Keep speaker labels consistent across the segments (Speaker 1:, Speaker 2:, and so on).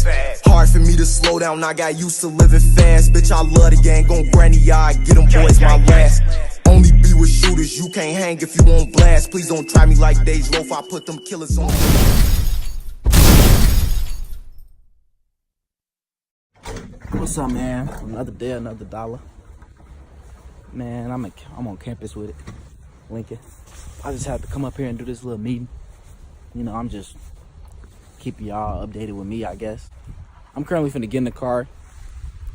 Speaker 1: Hard for me to slow down, I got used to living fast. Bitch, I love the gang, gon' granny, I get them boys my last. Only be with shooters, you can't hang if you won't blast. Please don't try me like Dej Loaf, I put them killers on.
Speaker 2: What's up, man? Another day, another dollar. Man, I'm on campus with it, Lincoln. I just had to come up here and do this little meeting. You know, I'm just keeping y'all updated with me, I guess. I'm currently finna get in the car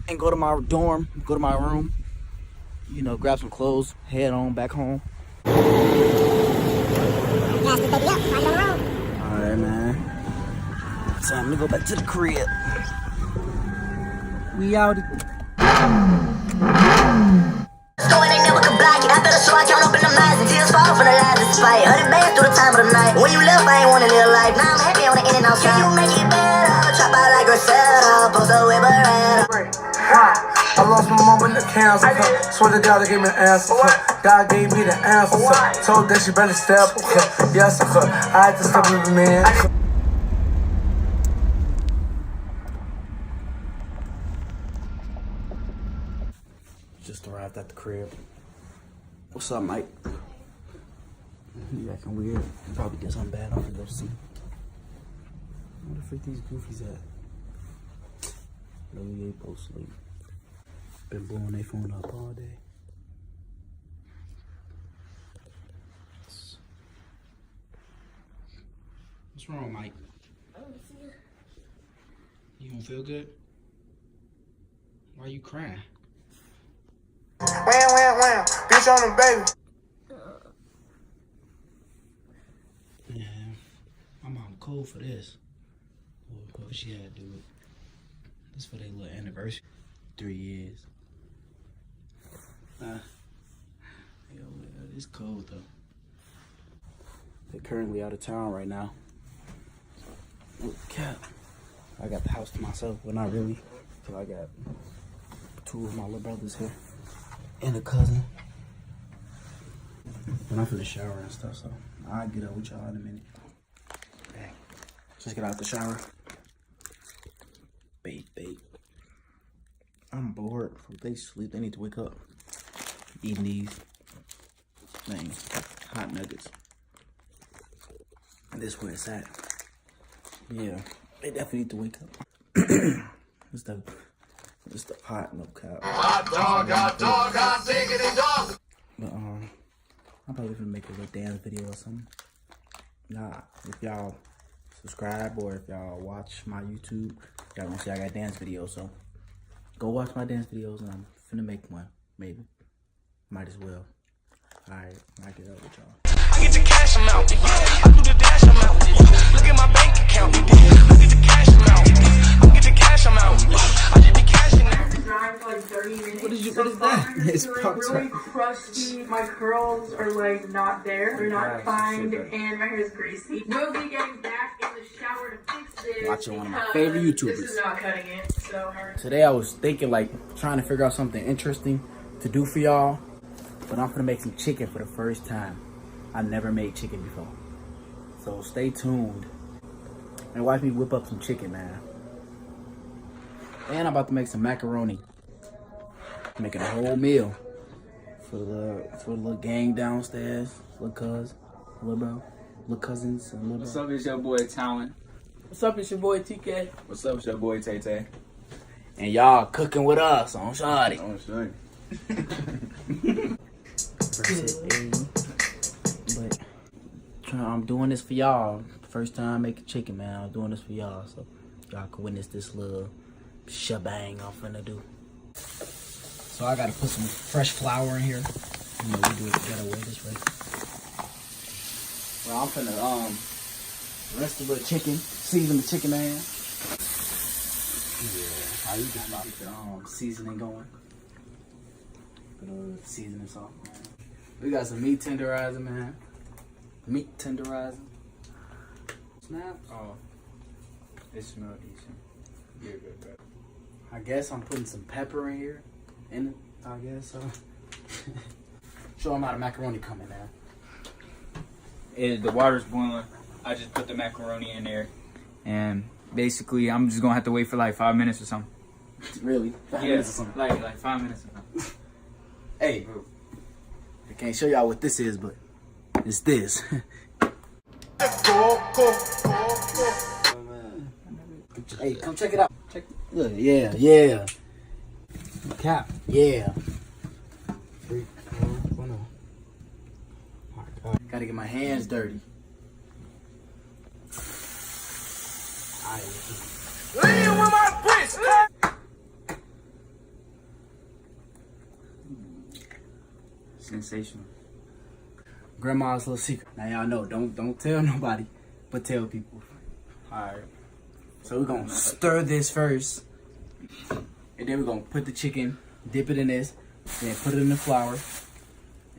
Speaker 2: and go to my dorm, go to my room, you know, grab some clothes, head on back home. Alright, man. Time to go back to the crib. We out.
Speaker 3: Going ain't never could block it. I better so I count up in the minds and tears fall from the lies despite 100 bands through the time of the night. When you left, I ain't wanna live life. Now I'm happy on the in and out. Can you make it better? Chop out like Griselda, post a whip around.
Speaker 4: I lost my mom in the cancer. Swear to God, they gave me the answer. God gave me the answer. Told that she better step. Yes, I had to step with the man.
Speaker 2: Just arrived at the crib. What's up, Mike? You acting weird. You probably did something bad. I'm gonna go see. Where the freak these goofies at? No, we ain't supposed to sleep. Been blowing their phone up all day. What's wrong, Mike? You don't feel good? Why are you crying?
Speaker 4: Wham. Bitch on the baby.
Speaker 2: Yeah, my mom cold for this. What she had to do it. This for their little anniversary. 3 years. Yo, it's cold though. They're currently out of town right now. Oh, cap. I got the house to myself, but not really. So I got 2 of my little brothers here and a cousin. But I'm finna shower and stuff, so I'll get up with y'all in a minute. Dang. Just get out the shower. Bait. I'm bored. If they sleep, they need to wake up. Eating these hot nuggets. And this where it's at. Yeah, they definitely need to wake up. It's the pot, no cap.
Speaker 4: Hot dog, diggity dog.
Speaker 2: But I'm probably gonna make a little dance video or something. Nah, if y'all subscribe or if y'all watch my YouTube, y'all gonna see I got dance videos. So go watch my dance videos, and I'm finna make one. Maybe, might as well. All right, I get up with y'all.
Speaker 5: I get the cash amount. I do the dash amount. Look at my bank account. I get the cash amount. I get the cash amount. I just be cashing out.
Speaker 6: Drive for like 30 minutes.
Speaker 2: What is that? It's
Speaker 6: really crusty. My curls are like not there. They're not defined, and my hair is greasy. We'll be getting back in the shower to fix this.
Speaker 2: Watching one of my favorite YouTubers.
Speaker 6: This is not cutting it. So
Speaker 2: today I was thinking, like, trying to figure out something interesting to do for y'all. But I'm gonna make some chicken for the first time. I never made chicken before. So stay tuned and watch me whip up some chicken, man. And I'm about to make some macaroni. Making a whole meal for the little gang downstairs, little cousins, and little bro.
Speaker 7: What's up, it's your boy Talon.
Speaker 6: what's up? It's your boy TK.
Speaker 7: What's up, it's your boy Tay Tay.
Speaker 2: And y'all cooking with us on Shawty.
Speaker 7: Oh, sure.
Speaker 2: But I'm doing this for y'all. First time making chicken, man. I'm doing this for y'all, so y'all can witness this little shebang I'm finna do. So I gotta put some fresh flour in here. You know, we do it together way this way. Well, I'm finna rest the little chicken, season the chicken, man. Yeah, how you just about the seasoning going? Put the seasoning salt, man. We got some meat tenderizer, man. Meat tenderizer. Snap.
Speaker 7: Oh, it smells decent. Good.
Speaker 2: I guess I'm putting some pepper in here. I guess so. Show them how the macaroni coming now.
Speaker 7: The water's boiling. I just put the macaroni in there, and basically, I'm just gonna have to wait for like 5 minutes or something.
Speaker 2: Really? 5 minutes or something.
Speaker 7: Like 5 minutes or something.
Speaker 2: Hey, I can't show y'all what this is, but it's this. Hey, come check it out. Check. Look, yeah. Cap, yeah. 3, 2, 1. Oh my God. Gotta get my hands dirty.
Speaker 5: Lean with my wrist.
Speaker 7: Sensational.
Speaker 2: Grandma's little secret. Now y'all know, don't tell nobody, but tell people. Alright. So we're gonna stir this first. And then we're gonna put the chicken, dip it in this, then put it in the flour,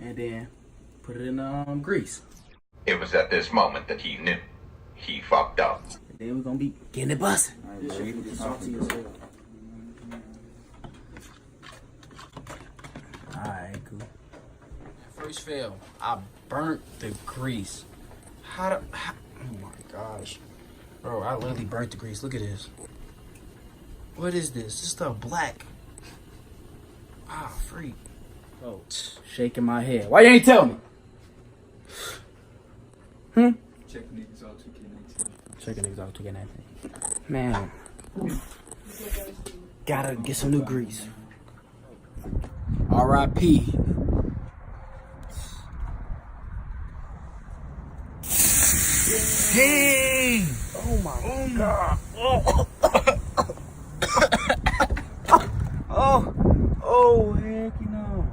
Speaker 2: and then put it in the grease.
Speaker 8: It was at this moment that he knew he fucked up.
Speaker 2: And then we're gonna be getting it busting.
Speaker 7: Alright,
Speaker 2: This
Speaker 7: bro,
Speaker 2: shit
Speaker 7: you
Speaker 2: get
Speaker 7: can
Speaker 2: salty
Speaker 7: talk
Speaker 2: as hell. Alright, cool. First fail, I burnt the grease. Oh my gosh. Bro, I literally burnt the grease. Look at this. What is this? This stuff black. Ah, freak. Oh, shaking my head. Why you ain't tell me?
Speaker 7: Check niggas out 2K19.
Speaker 2: Checking niggas out 2K19. Man. Gotta get some new grease. R.I.P. Dang! Oh my God! Oh, heck no!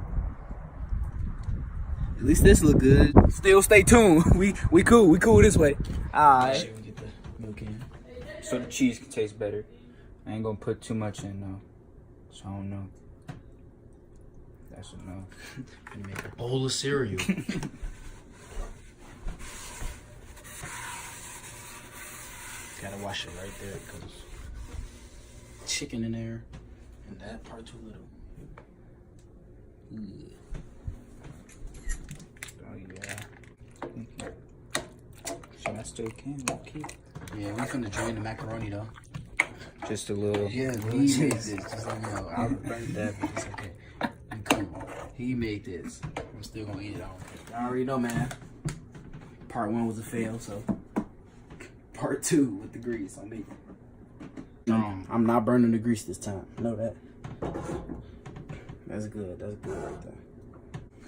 Speaker 2: At least this look good. Still, stay tuned. We cool this way. Alright. We get the milk in.
Speaker 7: So the cheese can taste better. I ain't gonna put too much in though. So I don't know. That's enough.
Speaker 2: Gonna make a bowl of cereal. Gotta wash it right there because chicken in there and that part too little.
Speaker 7: Oh yeah. So I still can. Okay.
Speaker 2: Yeah, we finna drain the macaroni though.
Speaker 7: Just a little.
Speaker 2: Yeah, he made this. Just let me know. I burnt that, but it's okay. I'm cool. He made this. I'm still gonna eat it all. I already know, man. Part 1 was a fail, so part 2 with the grease on me. I'm not burning the grease this time. Know that. That's good. That's good right there.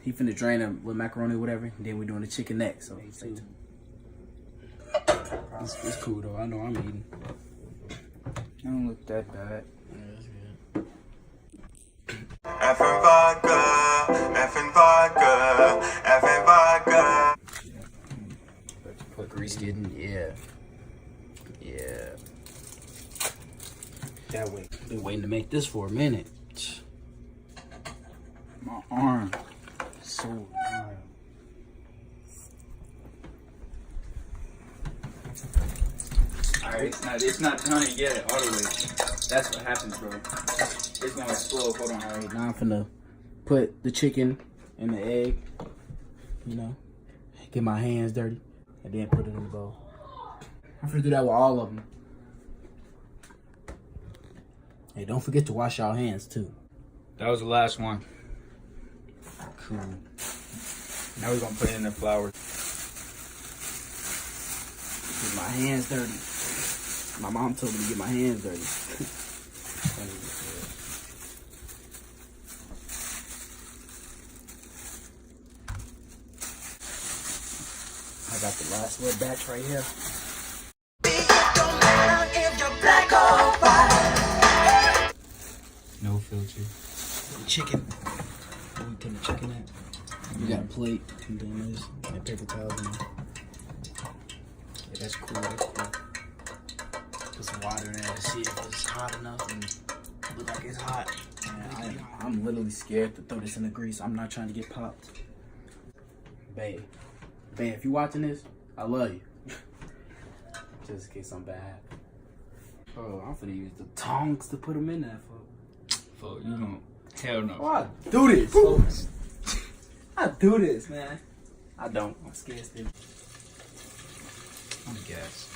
Speaker 2: He finna drain them with macaroni or whatever. And then we're doing the chicken next. So it's cool though. I know I'm eating.
Speaker 7: It don't look that bad.
Speaker 2: Yeah, that's good.
Speaker 8: Effing vodka, effing vodka, effing vodka.
Speaker 2: Put grease getting, yeah. That way. Been waiting to make this for a minute.
Speaker 7: My arm. So hard. Alright, it's not done yet all the way. That's what happens, bro. It's gonna explode. Hold on, alright.
Speaker 2: Now I'm finna put the chicken and the egg, you know, get my hands dirty, and then put it in the bowl. I'm finna do that with all of them. Hey, don't forget to wash your hands too.
Speaker 7: That was the last one.
Speaker 2: Cool.
Speaker 7: Now we're gonna put it in the flour.
Speaker 2: Get my hands dirty. My mom told me to get my hands dirty. I got the last little batch right here.
Speaker 7: No filter.
Speaker 2: Chicken. Where we putting the chicken at? We got a plate and then this and paper towels in there. Yeah, that's cool. That's cool. Put some water in there to see if it's hot enough and look like it's hot. Man, I'm literally scared to throw this in the grease. I'm not trying to get popped. Babe, if you watching this, I love you. Just in case something bad happens. Oh, I'm finna use the tongs to put them in there for.
Speaker 7: Fuck, you don't. Hell no.
Speaker 2: Oh, I do this, folks. I do this, man. I don't. I'm scared still.
Speaker 7: On the gas.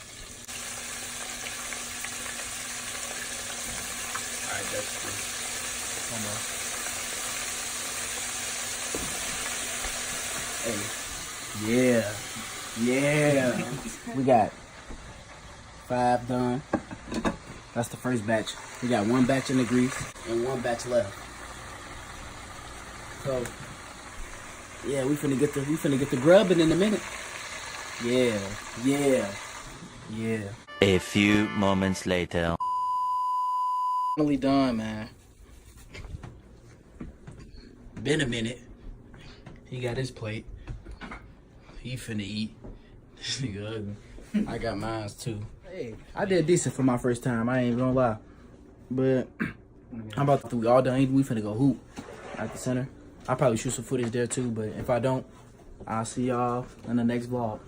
Speaker 2: Hey. Yeah. We got 5 done. That's the first batch. We got 1 batch in the grease and 1 batch left. So yeah, we finna get the grubbing in a minute. Yeah.
Speaker 9: A few moments later.
Speaker 2: Finally done, man. Been a minute. He got his plate. He finna eat. This nigga ugly. I got mine too. Hey, I did decent for my first time. I ain't gonna lie. But I'm about to, we all done eating. We finna go hoop at the center. I'll probably shoot some footage there too. But if I don't, I'll see y'all in the next vlog.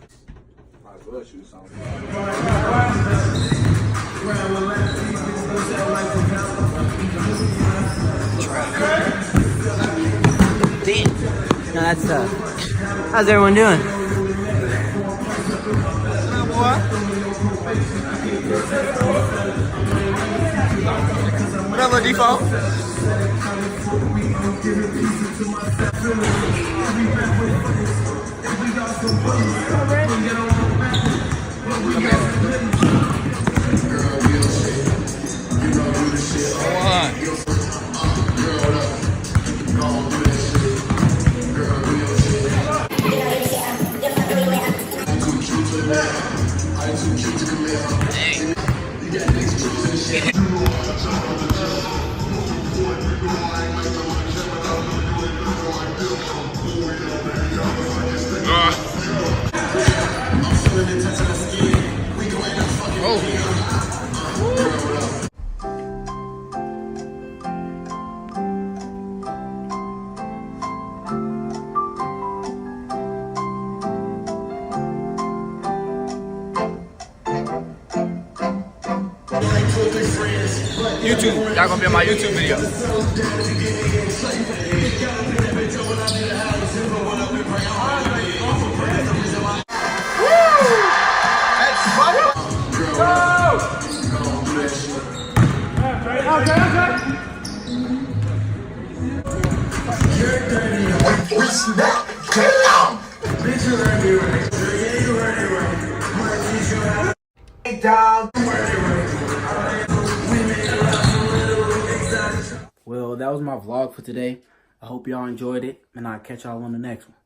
Speaker 10: Might as well shoot something.
Speaker 11: No, that's tough. How's everyone doing?
Speaker 10: What up, little default? YouTube, y'all gonna be on my YouTube video.
Speaker 2: Well, that was my vlog for today. I hope y'all enjoyed it, and I'll catch y'all on the next one.